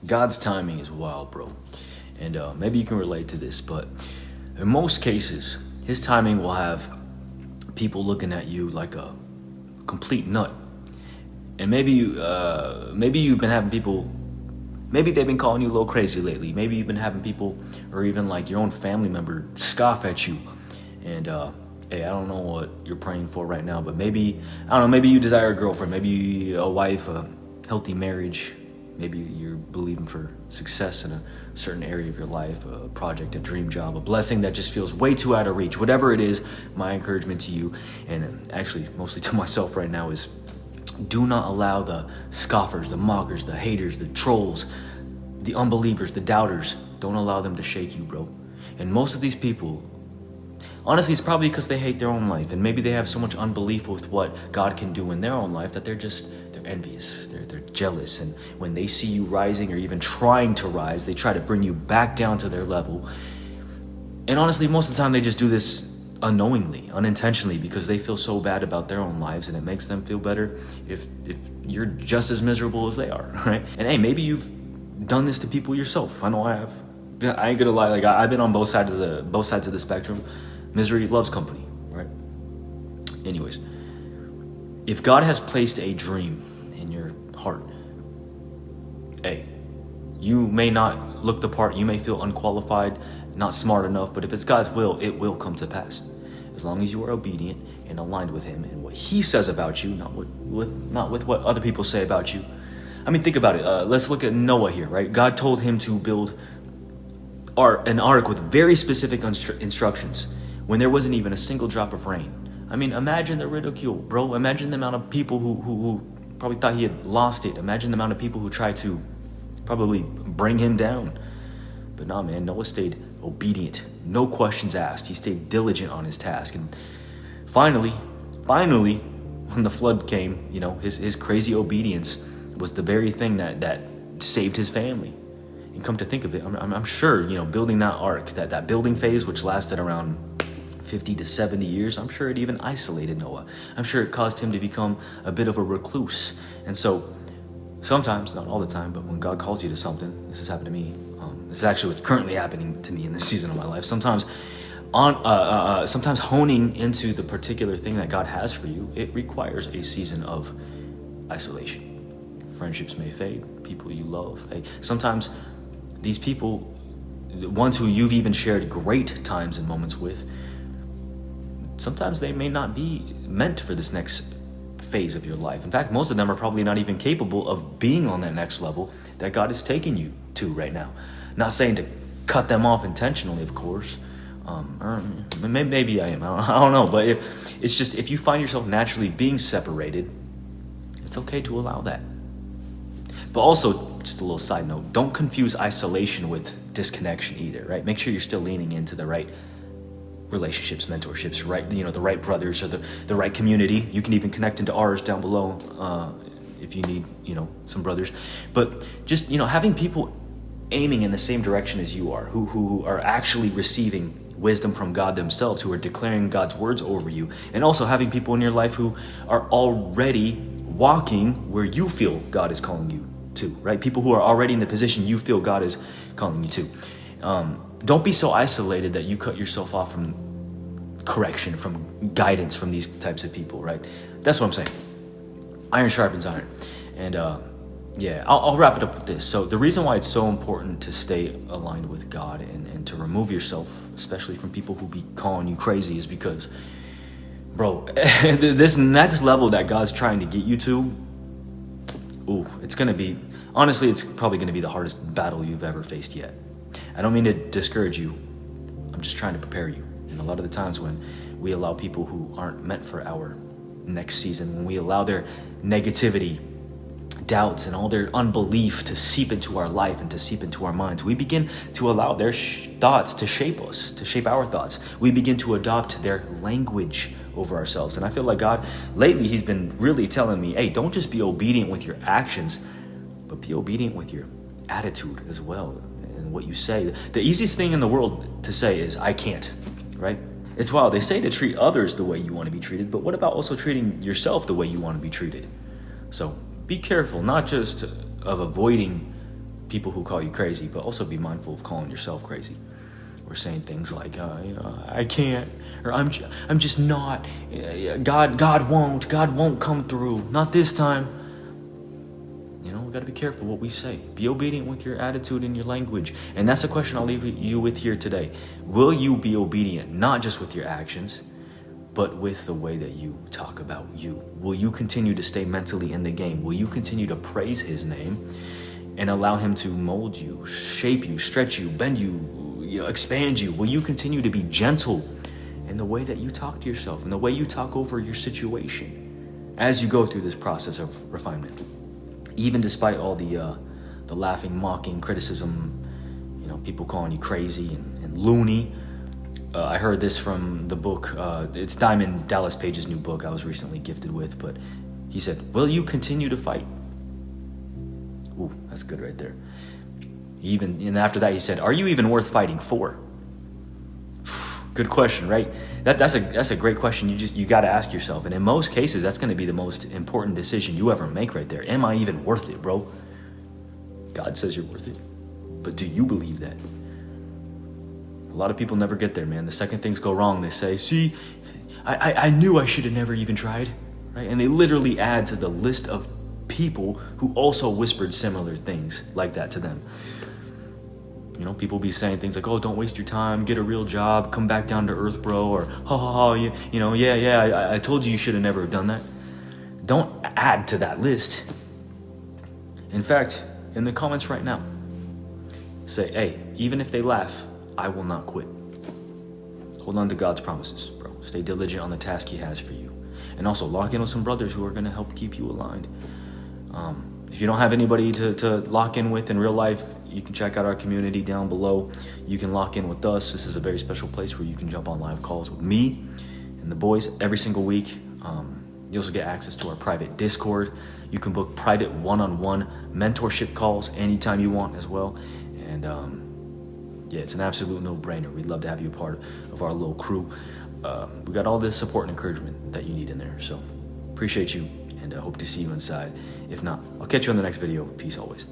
God's timing is wild, bro. And maybe you can relate to this, but in most cases, his timing will have people looking at you like a complete nut. And maybe you've been having people, maybe they've been calling you a little crazy lately. Maybe you've been having people, or even like your own family member, scoff at you. And hey, I don't know what you're praying for right now, but maybe, I don't know, maybe you desire a girlfriend, maybe a wife, a healthy marriage. Maybe you're believing for success in a certain area of your life, a project, a dream job, a blessing that just feels way too out of reach. Whatever it is, my encouragement to you, and actually mostly to myself right now, is do not allow the scoffers, the mockers, the haters, the trolls, the unbelievers, the doubters, don't allow them to shake you, bro. And most of these people, honestly, it's probably because they hate their own life, and maybe they have so much unbelief with what God can do in their own life that they're envious, they're jealous, and when they see you rising or even trying to rise, they try to bring you back down to their level. And honestly, most of the time they just do this unknowingly, unintentionally, because they feel so bad about their own lives, and it makes them feel better if you're just as miserable as they are, right? And hey, maybe you've done this to people yourself. I know I have. I ain't gonna lie, like I've been on both sides of the spectrum. Misery loves company, right? Anyways, if God has placed a dream in your heart, hey, you may not look the part, you may feel unqualified, not smart enough, but if it's God's will, it will come to pass. As long as you are obedient and aligned with him and what he says about you, not with what other people say about you. I mean, think about it. Let's look at Noah here, right? God told him to build an ark with very specific instructions when there wasn't even a single drop of rain. I mean, imagine the ridicule, bro. Imagine the amount of people who probably thought he had lost it. Imagine the amount of people who tried to probably bring him down. But nah, man, Noah stayed obedient. No questions asked. He stayed diligent on his task. And finally, when the flood came, you know, his crazy obedience was the very thing that saved his family. And come to think of it, I'm sure, you know, building that ark, that building phase, which lasted around 50 to 70 years, I'm sure it even isolated Noah. I'm sure it caused him to become a bit of a recluse. And so sometimes, not all the time, but when God calls you to something, this has happened to me. This is actually what's currently happening to me in this season of my life. Sometimes honing into the particular thing that God has for you, it requires a season of isolation. Friendships may fade, people you love. Sometimes these people, the ones who you've even shared great times and moments with, sometimes they may not be meant for this next phase of your life. In fact, most of them are probably not even capable of being on that next level that God is taking you to right now. Not saying to cut them off intentionally, of course. Or maybe I am. I don't know. But if you find yourself naturally being separated, it's okay to allow that. But also, just a little side note, don't confuse isolation with disconnection either, right? Make sure you're still leaning into the right relationships, mentorships, right? You know, the right brothers or the right community. You can even connect into ours down below if you need, you know, some brothers. But just, you know, having people aiming in the same direction as you are, who are actually receiving wisdom from God themselves, who are declaring God's words over you, and also having people in your life who are already walking where you feel God is calling you to, right? People who are already in the position you feel God is calling you to. Don't be so isolated that you cut yourself off from correction, from guidance from these types of people, right? That's what I'm saying. Iron sharpens iron. And yeah, I'll wrap it up with this. So the reason why it's so important to stay aligned with God and to remove yourself, especially from people who be calling you crazy, is because, bro, this next level that God's trying to get you to, it's going to be, honestly, it's probably going to be the hardest battle you've ever faced yet. I don't mean to discourage you. I'm just trying to prepare you. And a lot of the times when we allow people who aren't meant for our next season, when we allow their negativity, doubts, and all their unbelief to seep into our life and to seep into our minds, we begin to allow their thoughts to shape us, to shape our thoughts. We begin to adopt their language over ourselves. And I feel like God, lately, he's been really telling me, hey, don't just be obedient with your actions, but be obedient with your attitude as well and what you say. The easiest thing in the world to say is, I can't, right? It's wild. They say to treat others the way you want to be treated, but what about also treating yourself the way you want to be treated? So be careful, not just of avoiding people who call you crazy, but also be mindful of calling yourself crazy. Or saying things like, I can't, or I'm just not, God won't come through, not this time. You know, we got to be careful what we say. Be obedient with your attitude and your language. And that's the question I'll leave you with here today. Will you be obedient, not just with your actions, but with the way that you talk about you? Will you continue to stay mentally in the game? Will you continue to praise his name and allow him to mold you, shape you, stretch you, bend you, expand you? Will you continue to be gentle in the way that you talk to yourself, in the way you talk over your situation as you go through this process of refinement? Even despite all the laughing, mocking, criticism, people calling you crazy and loony. I heard this from the book. It's Diamond Dallas Page's new book I was recently gifted with, but he said, will you continue to fight? Ooh, that's good right there. And after that, he said, are you even worth fighting for? Good question, right? That's a great question. You got to ask yourself. And in most cases, that's going to be the most important decision you ever make right there. Am I even worth it, bro? God says you're worth it. But do you believe that? A lot of people never get there, man. The second things go wrong, they say, see, I knew I should have never even tried, right? And they literally add to the list of people who also whispered similar things like that to them. People be saying things like, oh, don't waste your time, get a real job, come back down to earth, bro, or I told you should have never done that. Don't add to that list. In fact, in the comments right now, say, hey, even if they laugh, I will not quit. Hold on to God's promises, bro. Stay diligent on the task he has for you. And also lock in with some brothers who are going to help keep you aligned. If you don't have anybody to lock in with in real life, you can check out our community down below. You can lock in with us. This is a very special place where you can jump on live calls with me and the boys every single week. You also get access to our private Discord. You can book private one-on-one mentorship calls anytime you want as well. And yeah, it's an absolute no-brainer. We'd love to have you a part of our little crew. We got all the support and encouragement that you need in there. So appreciate you, and I hope to see you inside. If not, I'll catch you on the next video. Peace always.